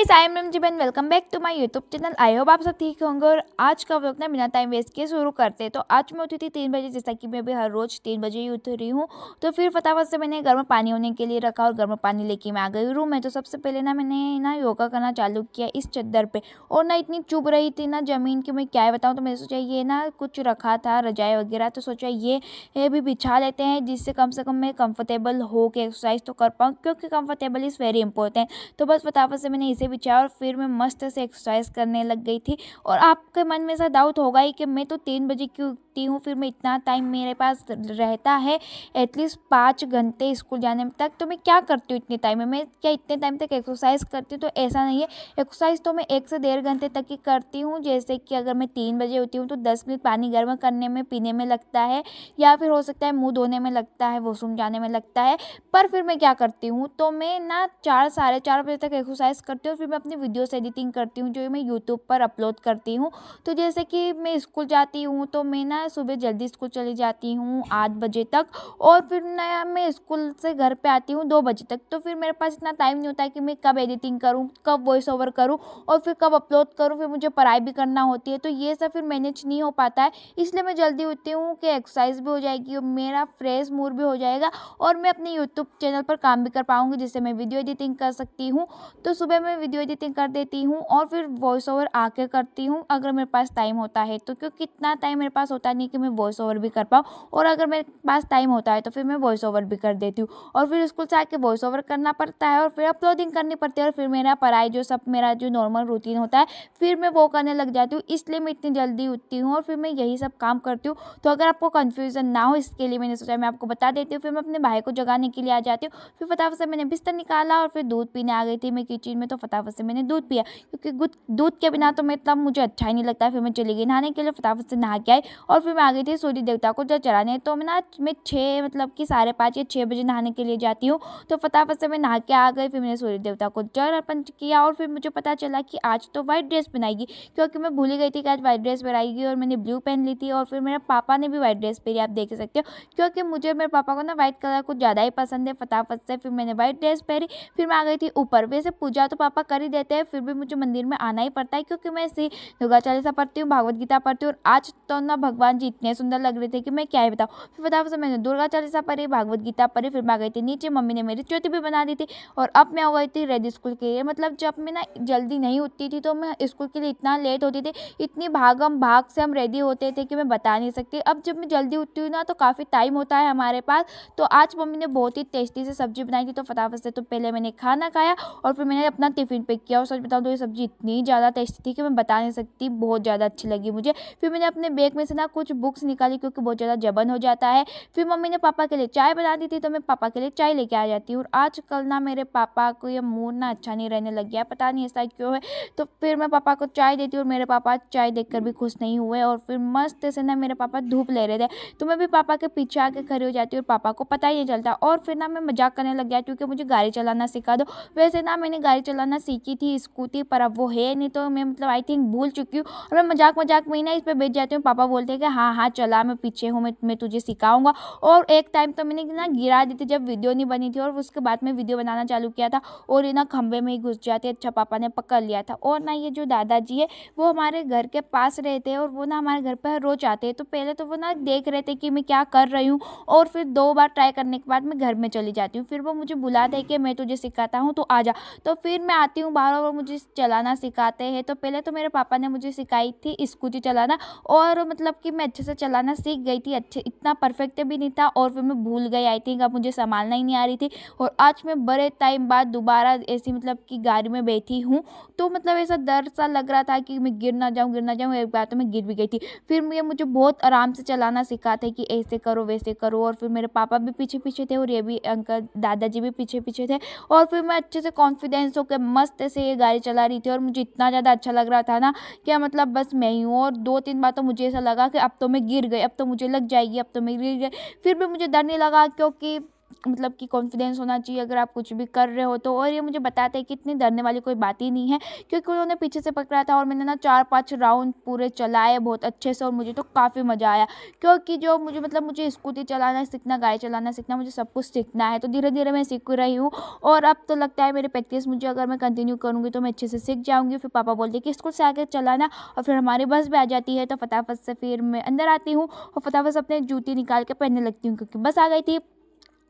Guys, I am Jeevan. Welcome back to my YouTube channel. I hope आप सब ठीक होंगे। और आज का व्लॉग ना बिना टाइम वेस्ट किए शुरू करते हैं। तो आज मैं उठी थी 3 बजे, जैसा कि मैं भी हर रोज 3 बजे ही उठ रही हूँ। तो फिर फटाफट से मैंने गर्म पानी होने के लिए रखा और गर्म पानी लेके मैं आ गई रूम में। तो सबसे पहले ना मैंने ना योगा करना चालू किया इस चद्दर पे। और ना इतनी चुभ रही थी ना ज़मीन की, मैं क्या बताऊँ। तो मैंने सोचा ये ना कुछ रखा था रजाई वगैरह, तो सोचा ये भी बिछा लेते हैं, जिससे कम से कम मैं कंफर्टेबल हो के एक्सरसाइज तो कर पाऊँ, क्योंकि कंफर्टेबल इज़ वेरी इंपॉर्टेंट। तो बस फटाफट से मैंने इसे बिछाया और फिर मैं मस्त से एक्सरसाइज करने लग गई थी। और आपके मन में ऐसा डाउट होगा ही कि मैं तो 3 बजे क्यों उठती हूँ, फिर मैं इतना टाइम मेरे पास रहता है एटलीस्ट 5 घंटे स्कूल जाने तक, तो मैं क्या करती हूँ इतने टाइम में। मैं क्या इतने टाइम तक एक्सरसाइज करती हूँ? तो ऐसा नहीं है। एक्सरसाइज तो मैं 1 से 1.5 घंटे तक ही करती हूँ। जैसे कि अगर मैं 3 बजे उठी हूँ तो 10 मिनट पानी गर्म करने में पीने में लगता है, या फिर हो सकता है मुँह धोने में लगता है, वॉशरूम जाने में लगता है। पर फिर मैं क्या करती हूँ, तो मैं ना 4 साढ़े 4 बजे तक एक्सरसाइज करती हूँ। फिर मैं अपनी वीडियोस एडिटिंग करती हूँ, जो मैं यूट्यूब पर अपलोड करती हूँ। तो जैसे कि मैं स्कूल जाती हूँ तो मैं ना सुबह जल्दी स्कूल चली जाती हूँ 8 बजे तक। और फिर ना मैं स्कूल से घर पे आती हूँ 2 बजे तक। तो फिर मेरे पास इतना टाइम नहीं होता है कि मैं कब एडिटिंग करूँ, कब वॉइस ओवर करूँ और फिर कब अपलोड करूँ। फिर मुझे पढ़ाई भी करना होती है, तो ये सब फिर मैनेज नहीं हो पाता है। इसलिए मैं जल्दी उठती हूँ कि एक्सरसाइज भी हो जाएगी और मेरा फ्रेश मूड भी हो जाएगा, और मैं अपने यूट्यूब चैनल पर काम भी कर पाऊँगी, जिससे मैं वीडियो एडिटिंग कर सकती हूँ। तो सुबह मैं वीडियो एडिटिंग कर देती हूँ और फिर वॉइस ओवर आके करती हूँ, अगर मेरे पास टाइम होता है तो। क्योंकि इतना टाइम मेरे पास होता नहीं कि मैं वॉइस ओवर भी कर पाऊँ, और अगर मेरे पास टाइम होता है तो फिर मैं वॉइस ओवर भी कर देती हूँ। और फिर स्कूल से आके वॉइस ओवर करना पड़ता है और फिर अपलोडिंग करनी पड़ती है, और फिर मेरा पढ़ाई जो सब मेरा जो नॉर्मल रूटीन होता है फिर मैं वो करने लग जाती हूँ। इसलिए मैं इतनी जल्दी उठती हूँ और फिर मैं यही सब काम करती हूँ। तो अगर आपको कन्फ्यूज़न ना हो, इसके लिए मैंने सोचा मैं आपको बता देती हूँ। फिर मैं अपने भाई को जगाने के लिए आ जाती हूँ। फिर फटाफट से मैंने बिस्तर निकाला और फिर दूध पीने आ गई थी मैं किचन में। तो फटाफट से मैंने दूध पिया, क्योंकि दूध के बिना तो मतलब मुझे अच्छा ही नहीं लगता। फिर मैं चली गई नहाने के लिए, फटाफट से नहा के आई और फिर मैं आ गई थी सूर्य देवता को जल चढ़ाने। तो मैं 6 मतलब कि 5:30 या 6 बजे नहाने के लिए जाती हूँ। तो फटाफट से मैं नहा के आ गई। फिर मैंने सूर्य देवता को जल अर्पण किया और फिर मुझे पता चला कि आज तो वाइट ड्रेस पहनाएगी, क्योंकि मैं भूल ही गई थी कि आज वाइट ड्रेस पहनाएगी। और मैंने ब्लू पहन ली थी और फिर मेरे पापा ने भी वाइट ड्रेस पहनी, आप देख सकते हो, क्योंकि मुझे मेरे पापा को ना वाइट कलर कुछ ज़्यादा ही पसंद है। फटाफट से फिर मैंने वाइट ड्रेस पहनी। फिर मैं आ गई थी ऊपर। वैसे पूजा तो पापा कर ही देते हैं, फिर भी मुझे मंदिर में आना ही पड़ता है, क्योंकि मैं ऐसे दुर्गा चालीसा पढ़ती हूँ, भागवत गीता पढ़ती हूँ। और आज तो ना भगवान जी इतने सुंदर लग रहे थे कि मैं क्या ही बताऊँ। फिर फटाफट से मैंने दुर्गा चालीसा पढ़ी, भागवत गीता पढ़ी, फिर मैं आ गई थी नीचे। मम्मी ने मेरी ज्योति भी बना दी थी और अब मैं हो गई थी रेडी स्कूल के लिए। मतलब जब मैं ना जल्दी नहीं उठती थी तो मैं स्कूल के लिए इतना लेट होती थी, इतनी भागम भाग से हम रेडी होते थे कि मैं बता नहीं सकती। अब जब मैं जल्दी उठती हूँ ना तो काफ़ी टाइम होता है हमारे पास। तो आज मम्मी ने बहुत ही टेस्टी से सब्जी बनाई थी। तो फटाफट से तो पहले मैंने खाना खाया और फिर मैंने अपना टिफ़िन पैक किया। और सच बताऊँ तो ये सब्जी इतनी ज़्यादा टेस्टी थी कि मैं बता नहीं सकती, बहुत ज़्यादा अच्छी लगी मुझे। फिर मैंने अपने बैग में से ना कुछ बुक्स निकाली, क्योंकि बहुत ज़्यादा जबन हो जाता है। फिर मम्मी ने पापा के लिए चाय बना दी थी, तो मैं पापा के लिए चाय लेके आ जाती हूँ। और आजकल ना मेरे पापा को ये मूड ना अच्छा नहीं रहने लग गया है, पता नहीं ऐसा क्यों है। तो फिर मैं पापा को चाय देती हूँ और मेरे पापा चाय देखकर भी खुश नहीं हुए। और फिर मस्त से ना मेरे पापा धूप ले रहे थे, तो मैं भी पापा के पीछे आके खड़ी हो जाती हूँ और पापा को पता ही नहीं चलता। और फिर ना मैं मजाक करने लग गया, क्योंकि मुझे गाड़ी चलाना सिखा दो। वैसे ना मैंने गाड़ी चलाना सीखी थी स्कूटी, पर अब वो है नहीं, तो मैं मतलब आई थिंक भूल चुकी हूँ। और मैं मजाक मजाक में ही ना इस पर बैठ जाती हूँ। पापा बोलते हैं कि हाँ हाँ चला, मैं पीछे हूँ, मैं तुझे सिखाऊंगा। और एक टाइम तो मैंने ना गिरा दी थी जब वीडियो नहीं बनी थी, और उसके बाद में वीडियो बनाना चालू किया था और ये ना खंबे में ही घुस जाते। अच्छा पापा ने पकड़ लिया था। और ना ये जो दादाजी है वो हमारे घर के पास रहते हैं, और वो ना हमारे घर पर रोज आते हैं। तो पहले तो वो ना देख रहे थे कि मैं क्या कर रही हूँ, और फिर 2 बार ट्राई करने के बाद मैं घर में चली जाती हूँ। फिर वो मुझे बुलाते हैं कि मैं तुझे सिखाता हूँ तो आ जा। तो फिर मैं आती हूँ बाहर और वो मुझे चलाना सिखाते हैं। तो पहले तो मेरे पापा ने मुझे सिखाई थी स्कूटी चलाना, और मतलब कि मैं अच्छे से चलाना सीख गई थी। अच्छे इतना परफेक्ट भी नहीं था, और फिर मैं भूल गई आई थिंक, अब मुझे संभालना ही नहीं आ रही थी। और आज मैं बड़े टाइम बाद दोबारा ऐसी मतलब कि गाड़ी में बैठी हूँ, तो मतलब ऐसा डर सा लग रहा था कि मैं गिर ना जाऊँ। एक बार तो मैं गिर भी गई थी। फिर मुझे बहुत आराम से चलाना सिखाते कि ऐसे करो वैसे करो। और फिर मेरे पापा भी पीछे पीछे थे और ये भी अंकल दादाजी भी पीछे पीछे थे। और फिर मैं अच्छे से कॉन्फिडेंस होकर मस्त से ये गाड़ी चला रही थी, और मुझे इतना ज़्यादा अच्छा लग रहा था ना कि मतलब बस मैं ही हूँ। और 2-3 बार तो मुझे ऐसा लगा कि अब तो मैं गिर गई, अब तो मुझे लग जाएगी, अब तो मैं गिर गई। फिर भी मुझे डर नहीं लगा, क्योंकि मतलब कि कॉन्फिडेंस होना चाहिए अगर आप कुछ भी कर रहे हो तो। और ये मुझे बताते हैं कि इतनी डरने वाली कोई बात ही नहीं है, क्योंकि उन्होंने पीछे से पकड़ा था और मैंने ना 4-5 राउंड पूरे चलाए बहुत अच्छे से, और मुझे तो काफ़ी मज़ा आया। क्योंकि जो मुझे मतलब मुझे स्कूटी चलाना सीखना, गाड़ी चलाना सीखना, मुझे सब कुछ सीखना है, तो धीरे धीरे मैं सीख रही हूँ। और अब तो लगता है मेरी प्रैक्टिस मुझे अगर मैं कंटिन्यू करूँगी तो मैं अच्छे से सीख जाऊँगी। फिर पापा बोलते हैं कि स्कूल से आके चलाना, और फिर हमारी बस भी आ जाती है, तो फटाफट से फिर मैं अंदर आती हूँ और फटाफट से अपने जूती निकाल के पहनने लगती हूँ, क्योंकि बस आ गई थी।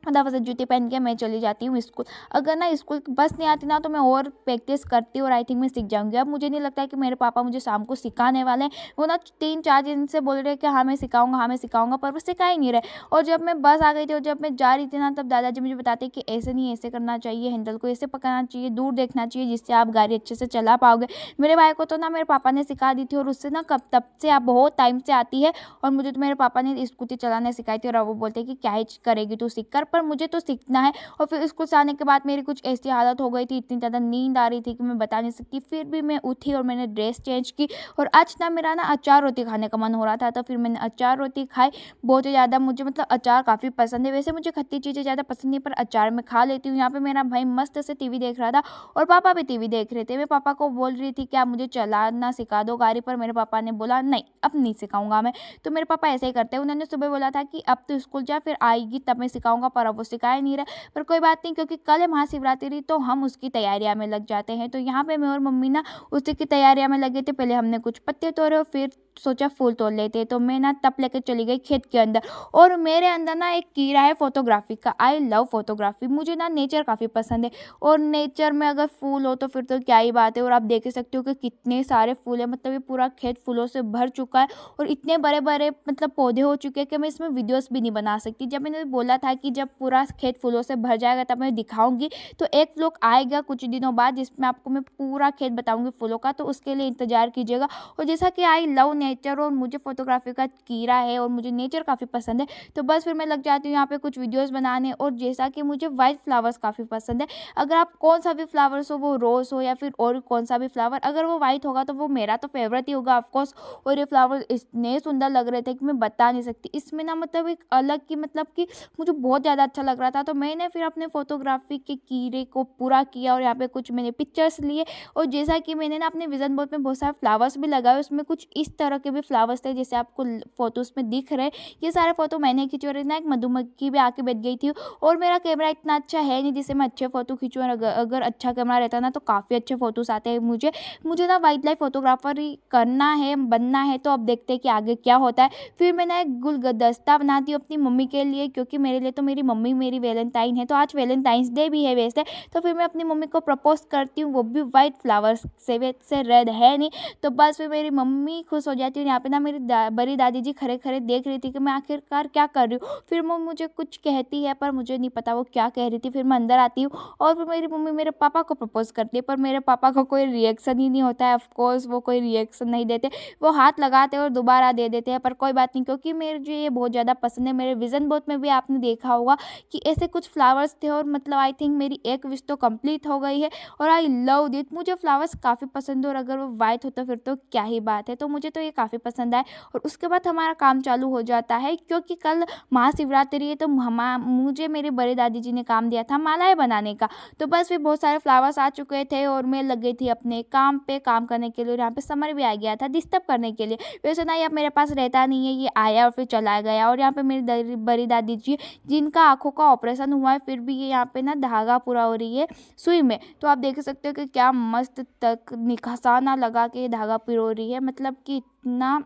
फटाफट से जूते पहन के मैं चली जाती हूँ स्कूल। अगर ना स्कूल की बस नहीं आती ना तो मैं और प्रैक्टिस करती हूँ, और आई थिंक मैं सीख जाऊँगी। अब मुझे नहीं लगता है कि मेरे पापा मुझे शाम को सिखाने वाले हैं। वो ना 3-4 दिन से बोल रहे हैं कि हाँ मैं सिखाऊंगा, हाँ मैं सिखाऊंगा, पर वो सिखा ही नहीं रहे। और जब मैं बस आ गई थी और जब मैं जा रही थी ना, तब दादाजी मुझे बताते कि ऐसे नहीं, ऐसे करना चाहिए, हैंडल को ऐसे पकड़ना चाहिए, दूर देखना चाहिए, जिससे आप गाड़ी अच्छे से चला पाओगे। मेरे भाई को तो ना मेरे पापा ने सिखा दी थी, और उससे ना कब तब से आप बहुत टाइम से आती है, और मुझे तो मेरे पापा ने स्कूटी चलाना सिखाई थी। और अब वो बोलते हैं कि क्या ही करेगी तू सीख कर, पर मुझे तो सीखना है। और फिर स्कूल से आने के बाद मेरी कुछ ऐसी हालत हो गई थी, इतनी ज़्यादा नींद आ रही थी कि मैं बता नहीं सकती। फिर भी मैं उठी और मैंने ड्रेस चेंज की, और आज ना मेरा ना अचार रोटी खाने का मन हो रहा था, तो फिर मैंने अचार रोटी खाई। बहुत ही ज़्यादा मुझे मतलब अचार काफ़ी पसंद है। वैसे मुझे खट्टी चीज़ें ज़्यादा पसंद नहीं, पर अचार मैं खा लेती हूँ। यहाँ पे मेरा भाई मस्त से टीवी देख रहा था, और पापा भी टीवी देख रहे थे। मैं पापा को बोल रही थी कि आप मुझे चलाना सिखा दो गाड़ी, पर मेरे पापा ने बोला नहीं, अब नहीं सिखाऊंगा मैं। तो मेरे पापा ऐसे ही करते हैं। उन्होंने सुबह बोला था कि अब तो स्कूल जा, फिर आएगी तब मैं सिखाऊंगा, पर अब वो सिखा ही नहीं रहा। पर कोई बात नहीं, क्योंकि कल है महाशिवरात्रि, तो हम उसकी तैयारियां में लग जाते हैं। तो यहाँ पे मैं और मम्मी ना उसी की तैयारियां में लगे थे। पहले हमने कुछ पत्ते तोड़े और फिर सोचा फूल तोड़ लेते। तो मैं ना तब लेकर चली गई खेत के अंदर, और मेरे अंदर ना एक कीड़ा है फोटोग्राफी का। आई लव फोटोग्राफी, मुझे ना नेचर काफ़ी पसंद है, और नेचर में अगर फूल हो तो फिर तो क्या ही बात है। और आप देख ही सकते हो कि कितने सारे फूल है, मतलब ये पूरा खेत फूलों से भर चुका है, और इतने बड़े बड़े मतलब पौधे हो चुके हैं कि मैं इसमें वीडियोस भी नहीं बना सकती। जब मैंने बोला था कि जब पूरा खेत फूलों से भर जाएगा तब मैं दिखाऊंगी, तो एक व्लॉग आएगा कुछ दिनों बाद जिसमें आपको मैं पूरा खेत बताऊंगी फूलों का, तो उसके लिए इंतजार कीजिएगा। और जैसा कि आई लव नेचर, और मुझे फोटोग्राफी का कीड़ा है, और मुझे नेचर काफ़ी पसंद है, तो बस फिर मैं लग जाती हूँ यहाँ पे कुछ वीडियोस बनाने। और जैसा कि मुझे वाइट फ्लावर्स काफ़ी पसंद है, अगर आप कौन सा भी फ्लावर्स हो, वो रोज़ हो या फिर और कौन सा भी फ्लावर, अगर वो वाइट होगा तो वो मेरा तो फेवरेट ही होगा ऑफकोर्स। और ये फ्लावर इतने सुंदर लग रहे थे कि मैं बता नहीं सकती। इसमें ना मतलब एक अलग की मतलब कि मुझे बहुत ज़्यादा अच्छा लग रहा था, तो मैंने फिर अपने फोटोग्राफी के कीड़े को पूरा किया, और यहाँ पे कुछ मैंने पिक्चर्स लिए। और जैसा कि मैंने ना अपने विजन बोर्ड में बहुत सारे फ्लावर्स भी लगाए, उसमें कुछ इस तरह के भी फ्लावर्स थे जैसे आपको फोटोज में दिख रहे। ये सारे फोटो मैंने खींचे, और ना एक मधुमक्खी भी आके बैठ गई थी। और मेरा कैमरा इतना अच्छा है नहीं जिससे मैं अच्छे फोटो खींचूँ, और अगर अच्छा कैमरा रहता ना तो काफ़ी अच्छे फोटोज आते हैं। मुझे ना वाइल्ड लाइफ फोटोग्राफर ही करना है, बनना है। तो अब देखते हैं कि आगे क्या होता है। फिर मैंने एक गुलदस्ता बनाती हूँ अपनी मम्मी के लिए, क्योंकि मेरे लिए तो मेरी मम्मी मेरी वैलेंटाइन है। तो आज वैलेंटाइंस डे भी है वैसे, तो फिर मैं अपनी मम्मी को प्रपोज करती हूँ, वो भी वाइट फ्लावर्स से, वैसे रेड है नहीं। तो बस फिर मेरी मम्मी खुश हो जाती है। यहाँ पे ना मेरी बड़ी दादी जी खड़े खड़े देख रही थी कि मैं आखिरकार क्या कर रही हूँ। फिर वो मुझे कुछ कहती है, पर मुझे नहीं पता वो क्या कह रही थी। फिर मैं अंदर आती हूँ, और फिर मेरी मम्मी मेरे पापा को प्रपोज करती है, पर मेरे पापा को कोई रिएक्शन ही नहीं होता है। ऑफकोर्स वो कोई रिएक्शन नहीं देते, वो हाथ लगाते हैं और दोबारा दे देते हैं। पर कोई बात नहीं, क्योंकि मुझे ये बहुत ज़्यादा पसंद है। मेरे विजन बोर्ड में भी आपने देखा होगा कि ऐसे कुछ फ्लावर्स थे, और मतलब आई थिंक मेरी एक विश तो कंप्लीट हो गई है। और आई लव दिट, मुझे फ्लावर्स काफ़ी पसंद है, और अगर वो वाइट होता फिर तो क्या ही बात है। तो मुझे तो ये काफ़ी पसंद आए। और उसके बाद हमारा काम चालू हो जाता है, क्योंकि कल महाशिवरात्रि है, तो मुझे मेरे बड़े दादी जी ने काम दिया था मालाएं बनाने का। तो बस फिर बहुत सारे फ्लावर्स आ चुके थे, और मैं लग गई थी अपने काम पे काम करने के लिए। और यहाँ पे समर भी आ गया था डिस्टर्ब करने के लिए। वैसे ना ये अब मेरे पास रहता नहीं है, ये आया और फिर चला गया। और यहाँ पे मेरी बड़ी दादी जी जिनका आंखों का ऑपरेशन हुआ है, फिर भी ये यहाँ पे ना धागा पूरा हो रही है सुई में। तो आप देख सकते हो कि क्या मस्त तक निखासाना लगा के ये धागा पिरो रही है, मतलब कि इतना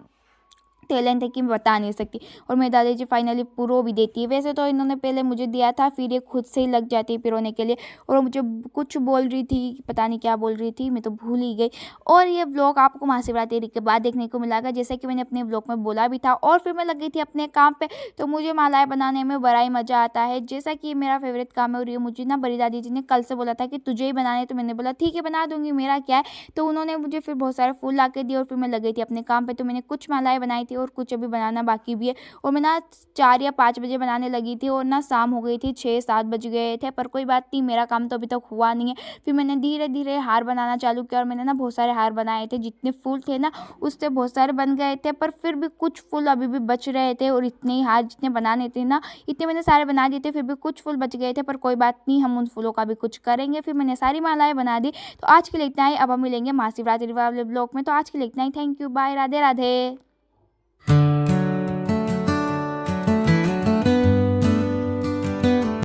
टैलेंट है कि मैं बता नहीं सकती। और मेरी दादी जी फाइनली पुरो भी देती है। वैसे तो इन्होंने पहले मुझे दिया था, फिर ये खुद से ही लग जाती है पिरोने के लिए। और मुझे कुछ बोल रही थी, पता नहीं क्या बोल रही थी, मैं तो भूल ही गई। और ये व्लॉग आपको महाशिवरात्रि के बाद देखने को मिलेगा, जैसे कि मैंने अपने व्लॉग में बोला भी था। और फिर मैं लग गई थी अपने काम पे। तो मुझे मालाएं बनाने में बड़ा ही मज़ा आता है, जैसा कि मेरा फेवरेट काम है। और ये मुझे ना बड़ी दादी जी ने कल से बोला था कि तुझे ही बनाने, तो मैंने बोला ठीक है बना दूंगी, मेरा क्या है। तो उन्होंने मुझे फिर बहुत सारे फूल ला के दिए, और फिर मैं लग गई थी अपने काम पे। तो मैंने कुछ मालाएं बनाई थी, थी और कुछ अभी बनाना बाकी भी है। और मैं ना 4 या 5 बजे बनाने लगी थी और ना शाम हो गई थी, 6-7 बज गए थे, पर कोई बात नहीं, मेरा काम तो अभी तक हुआ नहीं है। फिर मैंने धीरे-धीरे हार बनाना चालू किया और मैंने ना बहुत सारे हार बनाए थे। जितने फूल थे ना उससे बहुत सारे बन गए थे, पर फिर भी कुछ फूल अभी भी बच रहे थे और इतने ही हार जितने बनाने थे ना इतने मैंने सारे बना दिए थे, फिर भी कुछ फूल बच गए थे, पर कोई बात नहीं, हम उन फूलों का भी कुछ करेंगे। फिर मैंने सारी मालाएँ बना दी। तो आज के लिए इतना ही, अब हम मिलेंगे महाशिवरात्रि वाले ब्लॉग में। तो आज के लिए इतना ही, thank you, bye, Radhe Radhe.